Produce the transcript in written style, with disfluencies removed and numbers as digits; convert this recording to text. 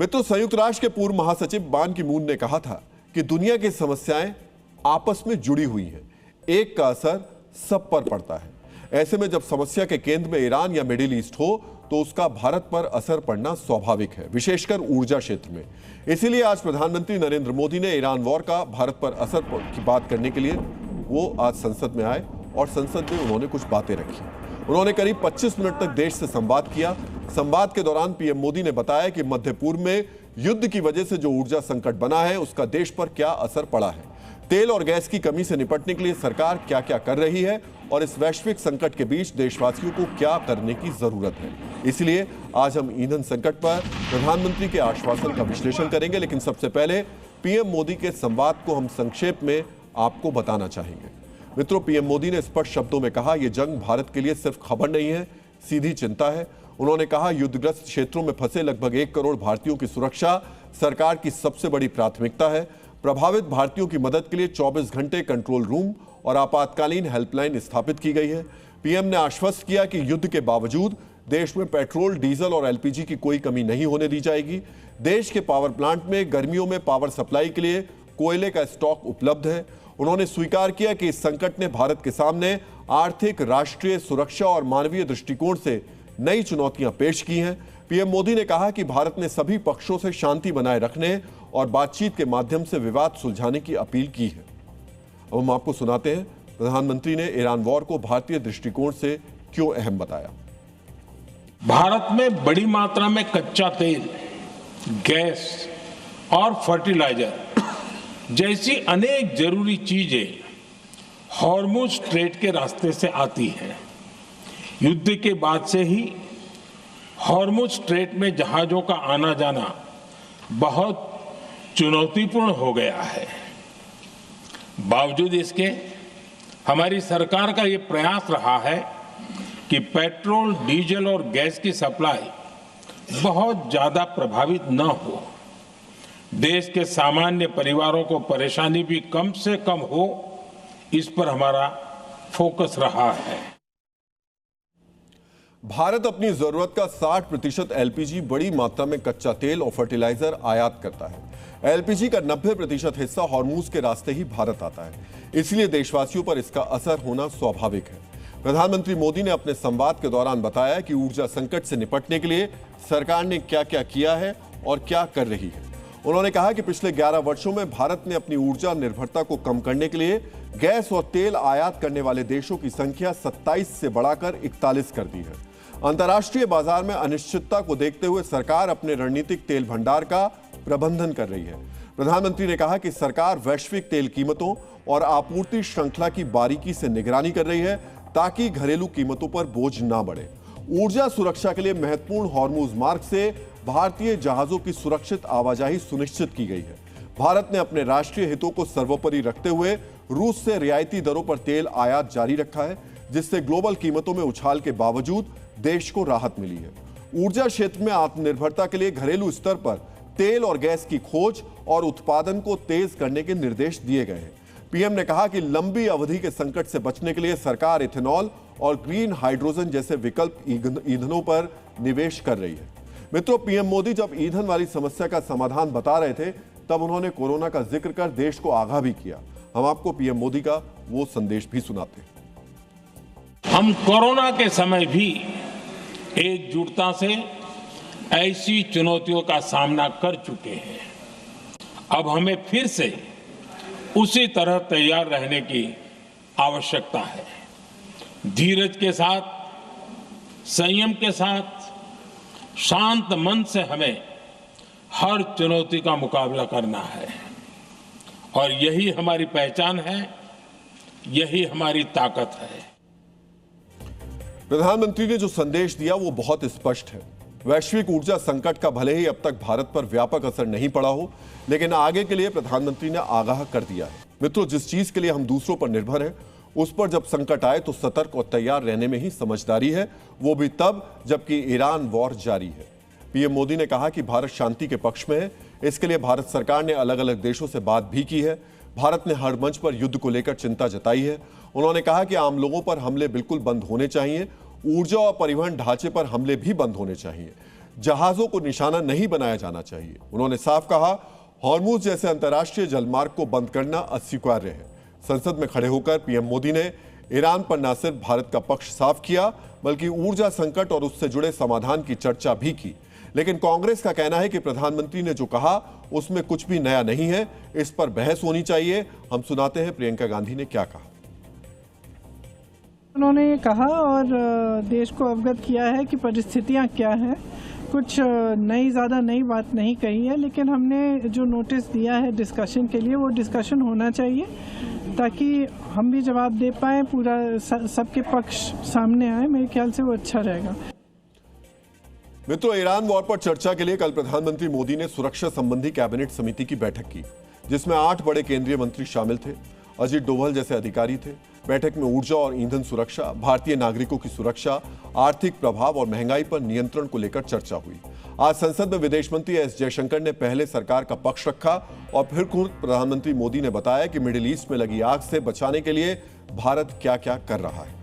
मित्रों, संयुक्त राष्ट्र के पूर्व महासचिव बान की मून ने कहा था कि दुनिया की समस्याएं आपस में जुड़ी हुई हैं, एक का असर सब पर पड़ता है। ऐसे में जब समस्या के केंद्र में ईरान या मिडिल ईस्ट हो तो उसका भारत पर असर पड़ना स्वाभाविक है, विशेषकर ऊर्जा क्षेत्र में। इसीलिए आज प्रधानमंत्री नरेंद्र मोदी ने ईरान वॉर का भारत पर असर की बात करने के लिए वो आज संसद में आए और संसद में उन्होंने कुछ बातें रखी। उन्होंने करीब 25 मिनट तक देश से संवाद किया। संवाद के दौरान पीएम मोदी ने बताया कि मध्य पूर्व में युद्ध की वजह से जो ऊर्जा संकट बना है उसका देश पर क्या असर पड़ा है, तेल और गैस की कमी से निपटने के लिए सरकार क्या क्या कर रही है और इस वैश्विक संकट के बीच देशवासियों को क्या करने की जरूरत है। इसलिए आज हम ईंधन संकट पर प्रधानमंत्री के आश्वासन का विश्लेषण करेंगे, लेकिन सबसे पहले पीएम मोदी के संवाद को हम संक्षेप में आपको बताना चाहेंगे। मित्रों, पीएम मोदी ने स्पष्ट शब्दों में कहा, यह जंग भारत के लिए सिर्फ खबर नहीं है, सीधी चिंता है। उन्होंने कहा, युद्धग्रस्त क्षेत्रों में फंसे लगभग 1 करोड़ भारतीयों की सुरक्षा सरकार की सबसे बड़ी प्राथमिकता है। प्रभावित भारतीयों की मदद के लिए 24 घंटे कंट्रोल रूम और आपातकालीन हेल्पलाइन स्थापित की गई है। पीएम ने आश्वस्त किया कि युद्ध के बावजूद देश में पेट्रोल, डीजल और एलपीजी की कोई कमी नहीं होने दी जाएगी। देश के पावर प्लांट में गर्मियों में पावर सप्लाई के लिए कोयले का स्टॉक उपलब्ध है। उन्होंने स्वीकार किया कि इस संकट ने भारत के सामने आर्थिक, राष्ट्रीय सुरक्षा और मानवीय दृष्टिकोण से नई चुनौतियां पेश की हैं। पीएम मोदी ने कहा कि भारत ने सभी पक्षों से शांति बनाए रखने और बातचीत के माध्यम से विवाद सुलझाने की अपील की है। अब हम आपको सुनाते हैं प्रधानमंत्री ने ईरान वॉर को भारतीय दृष्टिकोण से क्यों अहम बताया। भारत में बड़ी मात्रा में कच्चा तेल, गैस और फर्टिलाइजर जैसी अनेक जरूरी चीजें हॉर्मुज स्ट्रेट के रास्ते से आती हैं। युद्ध के बाद से ही हॉर्मुज स्ट्रेट में जहाजों का आना जाना बहुत चुनौतीपूर्ण हो गया है। बावजूद इसके हमारी सरकार का ये प्रयास रहा है कि पेट्रोल, डीजल और गैस की सप्लाई बहुत ज्यादा प्रभावित न हो, देश के सामान्य परिवारों को परेशानी भी कम से कम हो, इस पर हमारा फोकस रहा है। भारत अपनी जरूरत का 60% एलपीजी, बड़ी मात्रा में कच्चा तेल और फर्टिलाइजर आयात करता है। एलपीजी का 90% हिस्सा हॉर्मुज के रास्ते ही भारत आता है, इसलिए देशवासियों पर इसका असर होना स्वाभाविक है। प्रधानमंत्री मोदी ने अपने संवाद के दौरान बताया कि ऊर्जा संकट से निपटने के लिए सरकार ने क्या क्या किया है और क्या कर रही है। उन्होंने कहा कि पिछले 11 वर्षों में भारत ने अपनी ऊर्जा निर्भरता को कम करने के लिए गैस और तेल आयात करने वाले देशों की संख्या 27 से बढ़ाकर 41 कर दी है। अंतर्राष्ट्रीय बाजार में अनिश्चितता को देखते हुए सरकार अपने रणनीतिक तेल भंडार का प्रबंधन कर रही है। प्रधानमंत्री ने कहा कि सरकार वैश्विक तेल कीमतों और आपूर्ति श्रृंखला की बारीकी से निगरानी कर रही है ताकि घरेलू कीमतों पर बोझ ना बढ़े। ऊर्जा सुरक्षा के लिए महत्वपूर्ण हॉर्मुज मार्ग से भारतीय जहाजों की सुरक्षित आवाजाही सुनिश्चित की गई है। भारत ने अपने राष्ट्रीय हितों को सर्वोपरि रखते हुए रूस से रियायती दरों पर तेल आयात जारी रखा है, जिससे ग्लोबल कीमतों में उछाल के बावजूद देश को राहत मिली है। ऊर्जा क्षेत्र में आत्मनिर्भरता के लिए घरेलू स्तर पर तेल और गैस की खोज और उत्पादन को तेज करने के निर्देश दिए गए हैं। पीएम ने कहा कि लंबी अवधि के संकट से बचने के लिए सरकार इथेनॉल और ग्रीन हाइड्रोजन जैसे विकल्प ईंधनों पर निवेश कर रही है। मित्रों, पीएम मोदी जब ईंधन वाली समस्या का समाधान बता रहे थे तब उन्होंने कोरोना का जिक्र कर देश को आगाह भी किया। हम आपको पीएम मोदी का वो संदेश भी सुनाते हैं। हम कोरोना के समय भी एकजुटता से ऐसी चुनौतियों का सामना कर चुके हैं। अब हमें फिर से उसी तरह तैयार रहने की आवश्यकता है। धीरज के साथ, संयम के साथ, शांत मन से हमें हर चुनौती का मुकाबला करना है और यही हमारी पहचान है, यही हमारी ताकत है। प्रधानमंत्री ने जो संदेश दिया वो बहुत स्पष्ट है। वैश्विक ऊर्जा संकट का भले ही अब तक भारत पर व्यापक असर नहीं पड़ा हो, लेकिन आगे के लिए प्रधानमंत्री ने आगाह कर दिया है। मित्रों, जिस चीज के लिए हम दूसरों पर निर्भर हैं, उस पर जब संकट आए तो सतर्क और तैयार रहने में ही समझदारी है, वो भी तब जबकि ईरान वॉर जारी है। पीएम मोदी ने कहा कि भारत शांति के पक्ष में है। इसके लिए भारत सरकार ने अलग अलग देशों से बात भी की है। भारत ने हर मंच पर युद्ध को लेकर चिंता जताई है। उन्होंने कहा कि आम लोगों पर हमले बिल्कुल बंद होने चाहिए, ऊर्जा और परिवहन ढांचे पर हमले भी बंद होने चाहिए। जहाजों को निशाना नहीं बनाया जाना चाहिए। उन्होंने साफ कहा, हॉर्मुज जैसे अंतर्राष्ट्रीय जलमार्ग को बंद करना अस्वीकार्य है। संसद में खड़े होकर पीएम मोदी ने ईरान पर न सिर्फ भारत का पक्ष साफ किया, बल्कि ऊर्जा संकट और उससे जुड़े समाधान की चर्चा भी की। लेकिन कांग्रेस का कहना है कि प्रधानमंत्री ने जो कहा उसमें कुछ भी नया नहीं है, इस पर बहस होनी चाहिए। हम सुनाते हैं प्रियंका गांधी ने क्या कहा। उन्होंने ये कहा और देश को अवगत किया है कि परिस्थितियां क्या हैं। कुछ ज़्यादा नई बात नहीं कही है, लेकिन हमने जो नोटिस दिया है डिस्कशन के लिए, वो डिस्कशन होना चाहिए ताकि हम भी जवाब दे पाएँ, पूरा सबके पक्ष सामने आए। मेरे ख्याल से वो अच्छा रहेगा। मित्रों, ईरान वॉर पर चर्चा के लिए कल प्रधानमंत्री मोदी ने सुरक्षा संबंधी कैबिनेट समिति की बैठक की, जिसमें 8 बड़े केंद्रीय मंत्री शामिल थे। अजीत डोभाल जैसे अधिकारी थे। बैठक में ऊर्जा और ईंधन सुरक्षा, भारतीय नागरिकों की सुरक्षा, आर्थिक प्रभाव और महंगाई पर नियंत्रण को लेकर चर्चा हुई। आज संसद में विदेश मंत्री एस जयशंकर ने पहले सरकार का पक्ष रखा और फिर खुद प्रधानमंत्री मोदी ने बताया कि मिडिल ईस्ट में लगी आग से बचाने के लिए भारत क्या क्या कर रहा है।